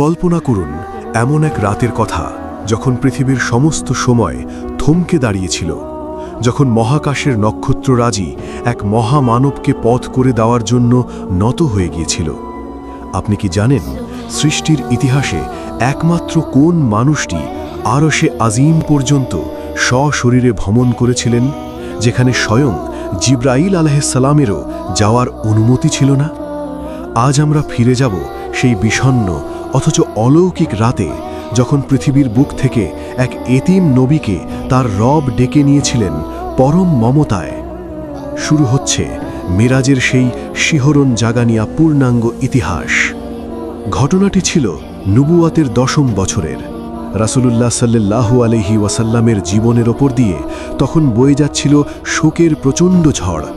কল্পনা করুন এমন এক রাতের কথা যখন পৃথিবীর সমস্ত সময় থমকে দাঁড়িয়েছিল, যখন মহাকাশের নক্ষত্ররাজি এক মহামানবকে পথ করে দেওয়ার জন্য নত হয়ে গিয়েছিল। আপনি কি জানেন সৃষ্টির ইতিহাসে একমাত্র কোন মানুষটি আরশে আজিম পর্যন্ত সশরীরে ভ্রমণ করেছিলেন, যেখানে স্বয়ং জিব্রাইল আলাইহিসসালামেরও যাওয়ার অনুমতি ছিল না? আজ আমরা ফিরে যাব সেই বিষণ্ণ অথচ অলৌকিক রাতে, যখন পৃথিবীর বুক থেকে এক এতিম নবীকে তার রব ডেকে নিয়েছিলেন পরম মমতায়। শুরু হচ্ছে মেরাজের সেই শিহরণ জাগানিয়া পূর্ণাঙ্গ ইতিহাস। ঘটনাটি ছিল নবুয়াতের 10ম বছরের। রাসূলুল্লাহ সাল্লাল্লাহু আলাইহি ওয়াসাল্লামের জীবনের ওপর দিয়ে তখন বয়ে যাচ্ছিল শোকের প্রচণ্ড ঝড়।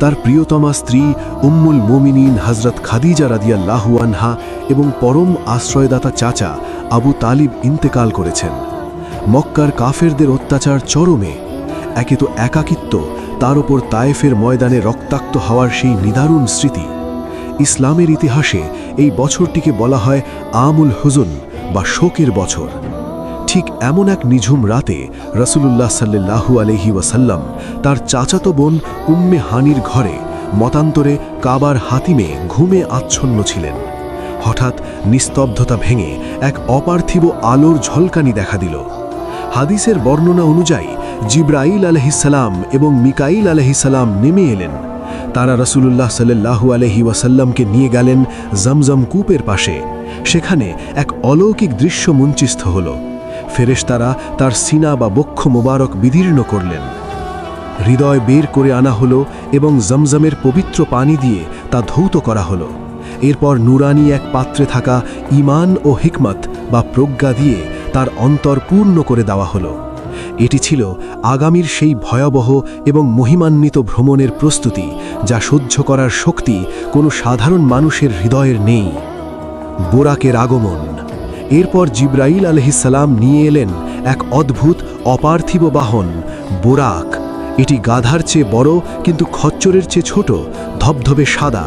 তার প্রিয়তমা স্ত্রী উম্মুল মুমিনিন হযরত খাদিজা রাদিয়াল্লাহু আনহা এবং পরম আশ্রয়দাতা চাচা আবু তালিব ইন্তেকাল করেছেন। মক্কার কাফেরদের অত্যাচার চরমে। একে তো একাকিত্ব, তার ওপর তায়েফের ময়দানে রক্তাক্ত হওয়ার সেই নিদারুণ স্মৃতি। ইসলামের ইতিহাসে এই বছরটিকে বলা হয় আমুল হুজুন বা শোকের বছর। ঠিক এমন এক নিঝুম রাতে রাসূলুল্লাহ সাল্লাল্লাহু আলাইহি ওয়াসাল্লাম তার চাচাতো বোন উম্মে হানির ঘরে মতান্তরে কাবার হাতিমে ঘুমে আচ্ছন্ন ছিলেন। হঠাৎ নিস্তব্ধতা ভেঙে এক অপার্থিব আলোর ঝলকানি দেখা দিল। হাদিসের বর্ণনা অনুযায়ী জিব্রাইল আলাইহিসসালাম এবং মিকাইল আলাইহিসসালাম নেমে এলেন। তারা রাসূলুল্লাহ সাল্লাল্লাহু আলাইহি ওয়াসাল্লামকে নিয়ে গেলেন জমজম কূপের পাশে। সেখানে এক অলৌকিক দৃশ্য মঞ্চিস্থ হল। ফেরেশতারা তার সিনা বা বক্ষ মোবারক বিদীর্ণ করলেন। হৃদয় বের করে আনা হলো এবং জমজমের পবিত্র পানি দিয়ে তা ধৌত করা হলো। এরপর নুরানি এক পাত্রে থাকা ঈমান ও হিকমত বা প্রজ্ঞা দিয়ে তার অন্তর পূর্ণ করে দেওয়া হলো। এটি ছিল আগামীর সেই ভয়াবহ এবং মহিমান্বিত ভ্রমণের প্রস্তুতি, যা সহ্য করার শক্তি কোনো সাধারণ মানুষের হৃদয়ের নেই। বোরাকের আগমন। এরপর জিব্রাইল আলাইহিসসালাম নিয়ে এলেন এক অদ্ভুত অপার্থিব বাহন, বোরাক। এটি গাধার চেয়ে বড় কিন্তু খচ্চরের চেয়ে ছোট, ধবধবে সাদা।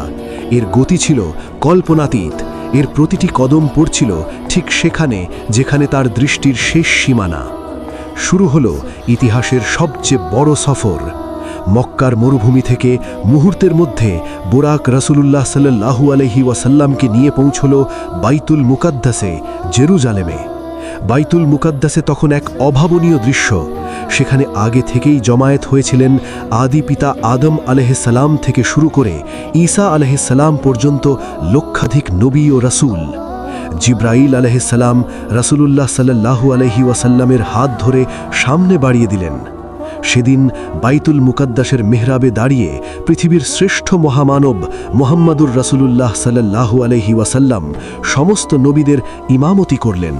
এর গতি ছিল কল্পনাতীত। এর প্রতিটি কদম পড়ছিল ঠিক সেখানে যেখানে তার দৃষ্টির শেষ সীমানা। শুরু হলো ইতিহাসের সবচেয়ে বড় সফর। মক্কার মরুভূমি থেকে মুহূর্তের মধ্যে বোরাক রাসূলুল্লাহ সাল্লাল্লাহু আলাইহি ওয়াসাল্লামকে নিয়ে পৌঁছল বাইতুল মুকাদ্দাসে, জেরুজালেমে। বাইতুল মুকাদ্দাসে তখন এক অভাবনীয় দৃশ্য। সেখানে আগে থেকেই জমায়েত হয়েছিলেন আদি পিতা আদম আলাইহিসসালাম থেকে শুরু করে ঈসা আলাইহিসসালাম পর্যন্ত লক্ষাধিক নবী ও রাসূল। জিব্রাইল আলাইহিসসালাম রাসূলুল্লাহ সাল্লাল্লাহু আলাইহি ওয়াসাল্লামের হাত ধরে সামনে বাড়িয়ে দিলেন। সেদিন বাইতুল মুকাদ্দাসের মিহরাবে দাঁড়িয়ে পৃথিবীর শ্রেষ্ঠ মহামানব মুহাম্মাদুর রাসূলুল্লাহ সাল্লাল্লাহু আলাইহি ওয়াসাল্লাম সমস্ত নবীদের ইমামতি করলেন।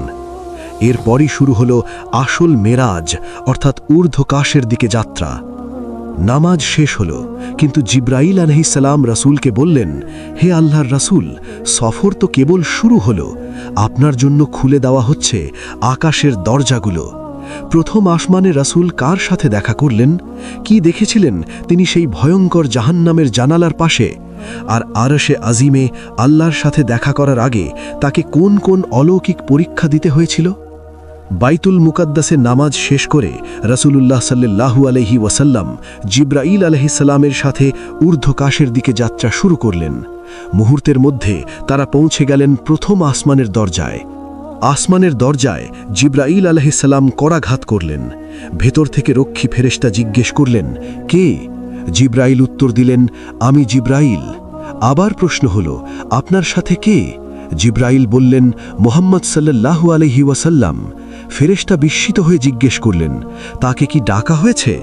এরপরই শুরু হলো আসল মেরাজ, অর্থাৎ ঊর্ধ্বকাশের দিকে যাত্রা। নামাজ শেষ হলো, কিন্তু জিব্রাইল আলাইহিসসালাম রাসূলকে বললেন, হে আল্লাহর রাসূল, সফর তো কেবল শুরু হলো। আপনার জন্য খুলে দেওয়া হচ্ছে আকাশের দরজাগুলো। প্রথম আসমানে রাসূল কার সাথে দেখা করলেন? কি দেখেছিলেন তিনি সেই ভয়ঙ্কর জাহান্নামের জানালার পাশে? আর আরশে আজিমে আল্লাহর সাথে দেখা করার আগে তাকে কোন কোন অলৌকিক পরীক্ষা দিতে হয়েছিল? বাইতুল মুকাদ্দাসে নামাজ শেষ করে রাসূলুল্লাহ সাল্লাল্লাহু আলাইহি ওয়াসাল্লাম জিব্রাইল আলাইহিসসালামের সাথে ঊর্ধ্বকাশের দিকে যাত্রা শুরু করলেন। মুহূর্তের মধ্যে তারা পৌঁছে গেলেন প্রথম আসমানের দরজায়। আসমানের দরজায় জিব্রাইল আলাইহিসসালাম করাঘাত করলেন। ভেতর থেকে রক্ষী ফেরেশতা জিজ্ঞেস করলেন, কে? জিব্রাইল উত্তর দিলেন, আমি জিব্রাইল। আবার প্রশ্ন হলো, আপনার সাথে কে? জিব্রাইল বললেন, মুহাম্মদ সাল্লাল্লাহু আলাইহি ওয়াসাল্লাম। ফেরেশতা বিস্মিত হয়ে জিজ্ঞেস করলেন, তাকে কি ডাকা হয়েছে?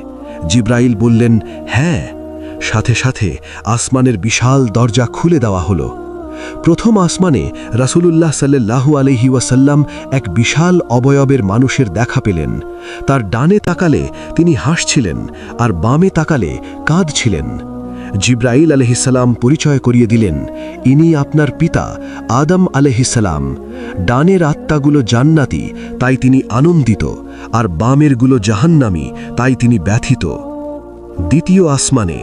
জিব্রাইল বললেন, হ্যাঁ। সাথে সাথে আসমানের বিশাল দরজা খুলে দেওয়া হলো। প্রথম আসমানে রাসূলুল্লাহ সাল্লাল্লাহু আলাইহি ওয়াসাল্লাম এক বিশাল অবয়বের মানুষের দেখা পেলেন। তার ডানে তাকালে তিনি হাসছিলেন, আর বামে তাকালে কাঁদছিলেন। জিব্রাইল আলাইহিসসালাম পরিচয় করিয়ে দিলেন, ইনি আপনার পিতা আদম আলাইহিসসালাম। ডানের আত্মাগুলো জান্নাতি, তাই তিনি আনন্দিত, আর বামেরগুলো জাহান্নামী, তাই তিনি ব্যথিত। দ্বিতীয় আসমানে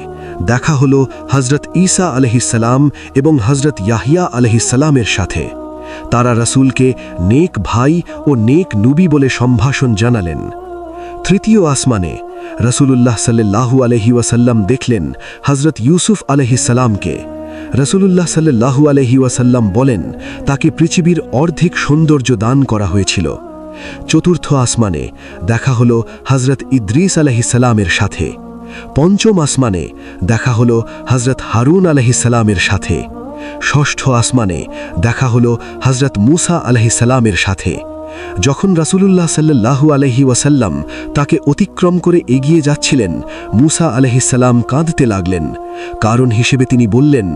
দেখা হলো হযরত ঈসা আলাইহিসসালাম এবং হযরত ইয়াহইয়া আলাইহিসসালামের সাথে। তারা রাসূলকে নেক ভাই ও নেক নবী বলে সম্ভাষণ জানালেন। তৃতীয় আসমানে রাসূলুল্লাহ সাল্লাল্লাহু আলাইহি ওয়াসাল্লাম দেখলেন হযরত ইউসুফ আলাইহিস সালামকে। রাসূলুল্লাহ সাল্লাল্লাহু আলাইহি ওয়াসাল্লাম বলেন, তাকে পৃথিবীর অর্ধেক সৌন্দর্য দান করা হয়েছিল। চতুর্থ আসমানে দেখা হলো হযরত ইদ্রিস আলাইহিস সালামের সাথে। পঞ্চম আসমানে দেখা হলো হযরত হারুন আলাইহিস সালামের সাথে। ষষ্ঠ আসমানে দেখা হলো হযরত মূসা আলাইহিস সালামের সাথে। যখন রাসূলুল্লাহ সাল্লাল্লাহু আলাইহি ওয়াসাল্লাম তাকে অতিক্রম করে এগিয়ে যাচ্ছিলেন, মূসা আলাইহিস সালাম কাঁদতে লাগলেন। কারণ হিসেবে তিনি বললেন,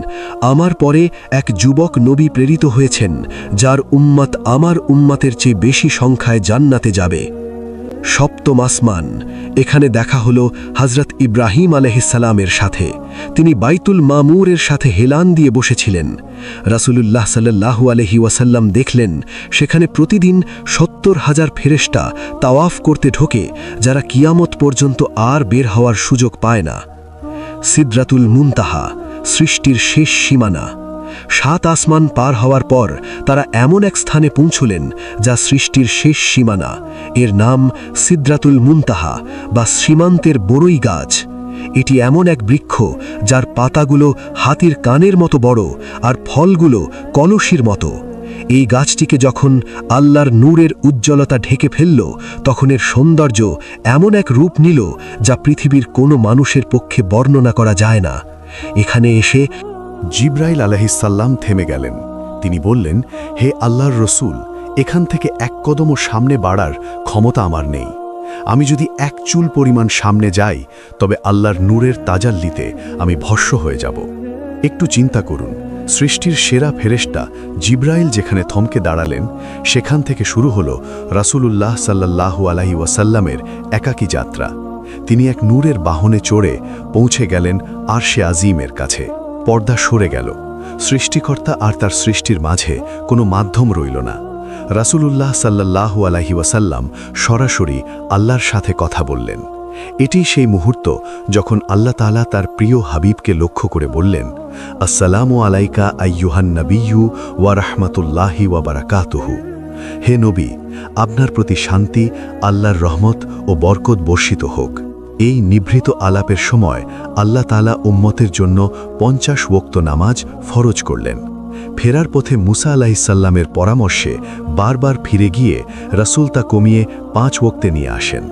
আমার পরে এক যুবক নবী প্রেরিত হয়েছেন, যার উম্মত আমার উম্মতের চেয়ে বেশি সংখ্যায় জান্নাতে যাবে। সপ্তম আসমান, এখানে দেখা হলো হযরত ইব্রাহিম আলাইহিস সালামের সাথে। তিনি বাইতুল মামুরের সাথে হেলান দিয়ে বসেছিলেন। রাসূলুল্লাহ সাল্লাল্লাহু আলাইহি ওয়াসাল্লাম দেখলেন সেখানে প্রতিদিন ৭০,০০০ ফেরেশতা তাওয়াফ করতে ঢোকে, যারা কিয়ামত পর্যন্ত আর বের হওয়ার সুযোগ পায় না। সিদরাতুল মুনতাহা, সৃষ্টির শেষ সীমানা। ৭ আসমান পার হওয়ার পর তারা এমন এক স্থানে পৌঁছলেন যা সৃষ্টির শেষ সীমানা। এর নাম সিদরাতুল মুনতাহা বা সীমান্তের বড়ই গাছ। এটি এমন এক বৃক্ষ যার পাতাগুলো হাতির কানের মতো বড় আর ফলগুলো কলসির মতো। এই গাছটিকে যখন আল্লাহর নূরের উজ্জ্বলতা ঢেকে ফেলল, তখন এর সৌন্দর্য এমন এক রূপ নিল যা পৃথিবীর কোনো মানুষের পক্ষে বর্ণনা করা যায় না। এখানে এসে জিবরাইল আলাইহিসসালাম থেমে গেলেন। তিনি বললেন, হে আল্লাহর রসূল, এখান থেকে এক কদমও সামনে বাড়ার ক্ষমতা আমার নেই। আমি যদি এক চুল পরিমাণ সামনে যাই, তবে আল্লাহর নূরের তাজাল্লিতে আমি ভস্ম হয়ে যাব। একটু চিন্তা করুন, সৃষ্টির সেরা ফেরেশতা জিবরাইল যেখানে থমকে দাঁড়ালেন, সেখান থেকে শুরু হলো রাসূলুল্লাহ সাল্লাল্লাহু আলাইহি ওয়াসাল্লামের একাকী যাত্রা। তিনি এক নূরের বাহনে চড়ে পৌঁছে গেলেন আরশে আজিমের কাছে। পর্দা সরে গেল। সৃষ্টিকর্তা আর তার সৃষ্টির মাঝে কোনো মাধ্যম রইল না। রাসূলুল্লাহ সাল্লাল্লাহু আলাইহি ওয়াসাল্লাম সরাসরি আল্লাহর সাথে কথা বললেন। এটি সেই মুহূর্ত যখন আল্লাহ তাআলা তার প্রিয় হাবিবকে লক্ষ্য করে বললেন, আসসালামু আলাইকা আইয়ুহান নবিয়্যু ওয়া রাহমাতুল্লাহি ওয়া বারাকাতুহু। হে নবী, আপনার প্রতি শান্তি, আল্লাহর রহমত ও বরকত বর্ষিত হোক। এই নিভৃত আলাপের সময় আল্লাহ তাআলা উম্মতের জন্য ৫০ ওয়াক্ত নামাজ ফরজ করলেন। ফেরার পথে মুসা আলাইহিসসালামের পরামর্শে বারবার ফিরে গিয়ে রাসূল তা কমিয়ে ৫ ওয়াক্তে নিয়ে আসেন।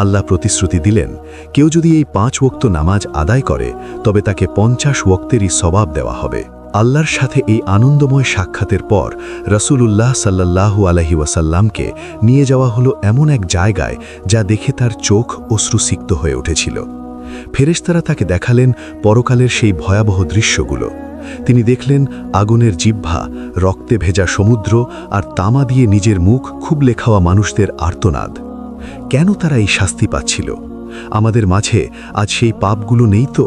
আল্লাহ প্রতিশ্রুতি দিলেন, কেউ যদি এই ৫ ওয়াক্ত নামাজ আদায় করে, তবে তাকে ৫০ ওয়াক্তেরই সওয়াব দেওয়া হবে। আল্লাহর সাথে এই আনন্দময় সাক্ষাতের পর রাসূলুল্লাহ সাল্লাল্লাহু আলাইহি ওয়াসাল্লামকে নিয়ে যাওয়া হলো এমন এক জায়গায় যা দেখে তার চোখ অশ্রুসিক্ত হয়ে উঠেছিল। ফেরেশতারা তাকে দেখালেন পরকালের সেই ভয়াবহ দৃশ্যগুলো। তিনি দেখলেন আগুনের জিহ্বা, রক্তে ভেজা সমুদ্র আর তামা দিয়ে নিজের মুখ খুবলে খাওয়া মানুষদের আর্তনাদ। কেন তারা এই শাস্তি পাচ্ছিল? আমাদের মাঝে আজ সেই পাপগুলো নেই তো?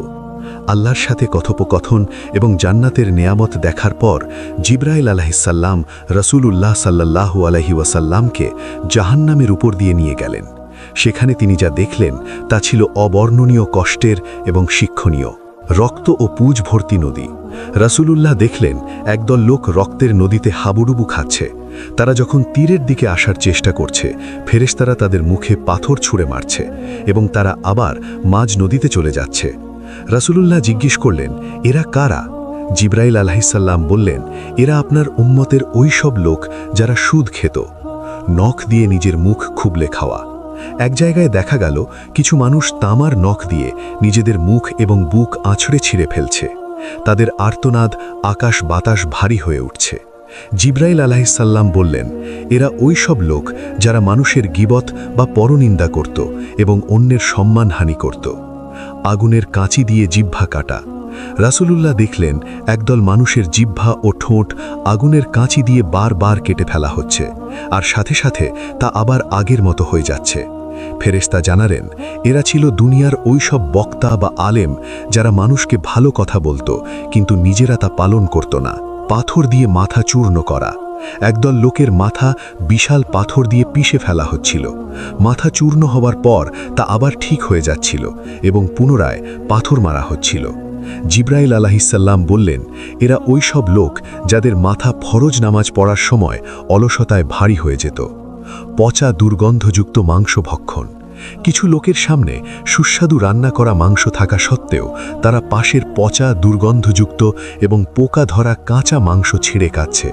আল্লাহর সাথে কথোপকথন এবং জান্নাতের নেয়ামত দেখার পর জিবরাইল আলাইহিসসালাম রাসূলুল্লাহ সাল্লাল্লাহু আলাইহি ওয়াসাল্লামকে জাহান্নামের উপর দিয়ে নিয়ে গেলেন। সেখানে তিনি যা দেখলেন তা ছিল অবর্ণনীয় কষ্টের এবং শিক্ষণীয়। রক্ত ও পুজ ভর্তি নদী। রাসূলুল্লাহ দেখলেন একদল লোক রক্তের নদীতে হাবুডুবু খাচ্ছে। তারা যখন তীরের দিকে আসার চেষ্টা করছে, ফেরেশতারা তাদের মুখে পাথর ছুঁড়ে মারছে এবং তারা আবার মাঝ নদীতে চলে যাচ্ছে। রাসূলুল্লাহ জিজ্ঞেস করলেন, এরা কারা? জিবরাইল আলাইহিসসালাম বললেন, এরা আপনার উম্মতের ওই সব লোক যারা সুদ খেত, নখ দিয়ে নিজের মুখ খুবলে খাওয়া। এক জায়গায় দেখা গেল কিছু মানুষ তামার নখ দিয়ে নিজেদের মুখ এবং বুক আঁচড়ে ছিঁড়ে ফেলছে। তাদের আর্তনাদ আকাশ বাতাস ভারী হয়ে উঠছে। জিবরাইল আলাইহিসসালাম বললেন, এরা ওই সব লোক যারা মানুষের গীবত বা পরনিন্দা করত এবং অন্যের সম্মানহানি করত। আগুনের কাঁচি দিয়ে জিহ্বা কাটা। রাসূলুল্লাহ দেখলেন একদল মানুষের জিহ্বা ও ঠোঁট আগুনের কাঁচি দিয়ে বারবার কেটে ফেলা হচ্ছে, আর সাথে সাথে তা আবার আগের মতো হয়ে যাচ্ছে। ফেরেশতা জানালেন, এরা ছিল দুনিয়ার ওই সব বক্তা বা আলেম যারা মানুষকে ভালো কথা বলতো, কিন্তু নিজেরা তা পালন করত না। পাথর দিয়ে মাথা চূর্ণ করা। একদল লোকের মাথা বিশাল পাথর দিয়ে পিষে ফেলা হচ্ছিল। মাথা চূর্ণ হওয়ার পর তা আবার ঠিক হয়ে যাচ্ছিল এবং পুনরায় পাথর মারা হচ্ছিল। জিব্রাইল আলাইহিসসালাম বললেন, এরা ওই সব লোক যাদের মাথা ফরজ নামাজ পড়ার সময় অলসতায় ভারী হয়ে যেত। পচা দুর্গন্ধযুক্ত মাংস ভক্ষণ। কিছু লোকের সামনে সুস্বাদু রান্না করা মাংস থাকা সত্ত্বেও তারা পাশের পচা দুর্গন্ধযুক্ত এবং পোকা ধরা কাঁচা মাংস ছিঁড়ে খাচ্ছে।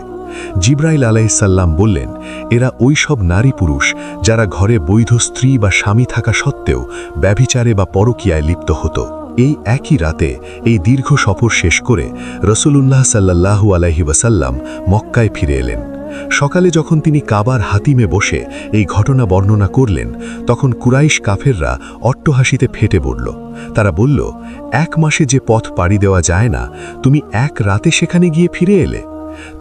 জিব্রাইল আলাইহিসসালাম বললেন, এরা ওই সব নারী পুরুষ যারা ঘরে বৈধ স্ত্রী বা স্বামী থাকা সত্ত্বেও ব্যভিচারে বা পরকীয়ায় লিপ্ত হতো। এই একই রাতে এই দীর্ঘ সফর শেষ করে রাসূলুল্লাহ সাল্লাল্লাহু আলাইহি ওয়াসাল্লাম মক্কায় ফিরে এলেন। সকালে যখন তিনি কাবার হাতিমে বসে এই ঘটনা বর্ণনা করলেন, তখন কুরাইশ কাফেররা অট্টহাসিতে ফেটে পড়ল। তারা বলল, 1 মাসে যে পথ পাড়ি দেওয়া যায় না, তুমি 1 রাতে সেখানে গিয়ে ফিরে এলে।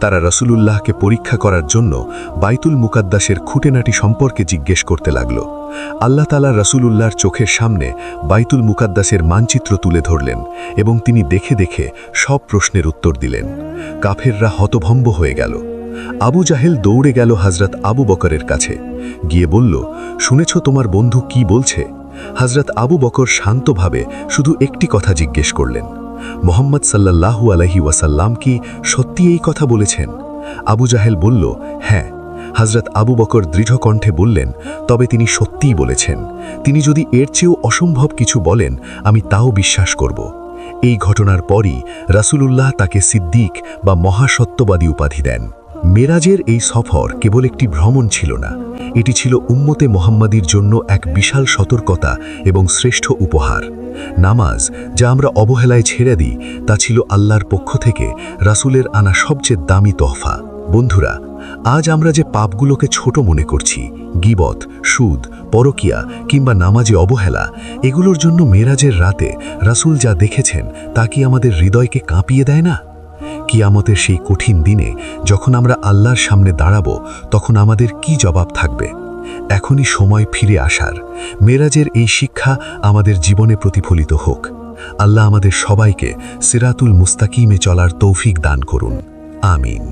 তারা রাসূলুল্লাহকে পরীক্ষা করার জন্য বাইতুল মুকাদ্দাসের খুঁটেনাটি সম্পর্কে জিজ্ঞেস করতে লাগল। আল্লাহ তাআলা রাসূলুল্লাহর চোখের সামনে বাইতুল মুকাদ্দাসের মানচিত্র তুলে ধরলেন এবং তিনি দেখে দেখে সব প্রশ্নের উত্তর দিলেন। কাফেররা হতভম্ব হয়ে গেল। আবু জাহেল দৌড়ে গেল হযরত আবু বকরের কাছে, গিয়ে বলল, শুনেছ তোমার বন্ধু কি বলছে? হযরত আবু বকর শান্তভাবে শুধু একটি কথা জিজ্ঞেস করলেন, মুহাম্মদ সাল্লাল্লাহু আলাইহি ওয়াসাল্লাম কি সত্যি এই কথা বলেছেন? আবু জাহেল বলল, হ্যাঁ। হযরত আবু বকর দৃঢ় কণ্ঠে বললেন, তবে তিনি সত্যিই বলেছেন। তিনি যদি এর চেয়েও অসম্ভব কিছু বলেন, আমি তাও বিশ্বাস করব। এই ঘটনার পরই রাসূলুল্লাহ তাকে সিদ্দিক বা মহাসত্যবাদী উপাধি দেন। মেরাজের এই সফর কেবল একটি ভ্রমণ ছিল না, এটি ছিল উম্মতে মুহাম্মাদির জন্য এক বিশাল সতর্কতা এবং শ্রেষ্ঠ উপহার। নামাজ, যা আমরা অবহেলায় ছেড়ে দিই, তা ছিল আল্লাহর পক্ষ থেকে রাসূলের আনা সবচেয়ে দামি তোহফা। বন্ধুরা, আজ আমরা যে পাপগুলোকে ছোট মনে করছি, গীবত, সুদ, পরকিয়া কিংবা নামাজে অবহেলা, এগুলোর জন্য মেরাজের রাতে রাসূল যা দেখেছেন তা কি আমাদের হৃদয়কে কাঁপিয়ে দেয় না? কিয়ামতের সেই কঠিন দিনে যখন আমরা আল্লাহর সামনে দাঁড়াবো, তখন আমাদের কি জবাব থাকবে? এখনই সময় ফিরে আসার। মেরাজের এই শিক্ষা আমাদের জীবনে প্রতিফলিত হোক। আল্লাহ আমাদের সবাইকে সিরাতুল মুস্তাকিমে চলার তৌফিক দান করুন। আমিন।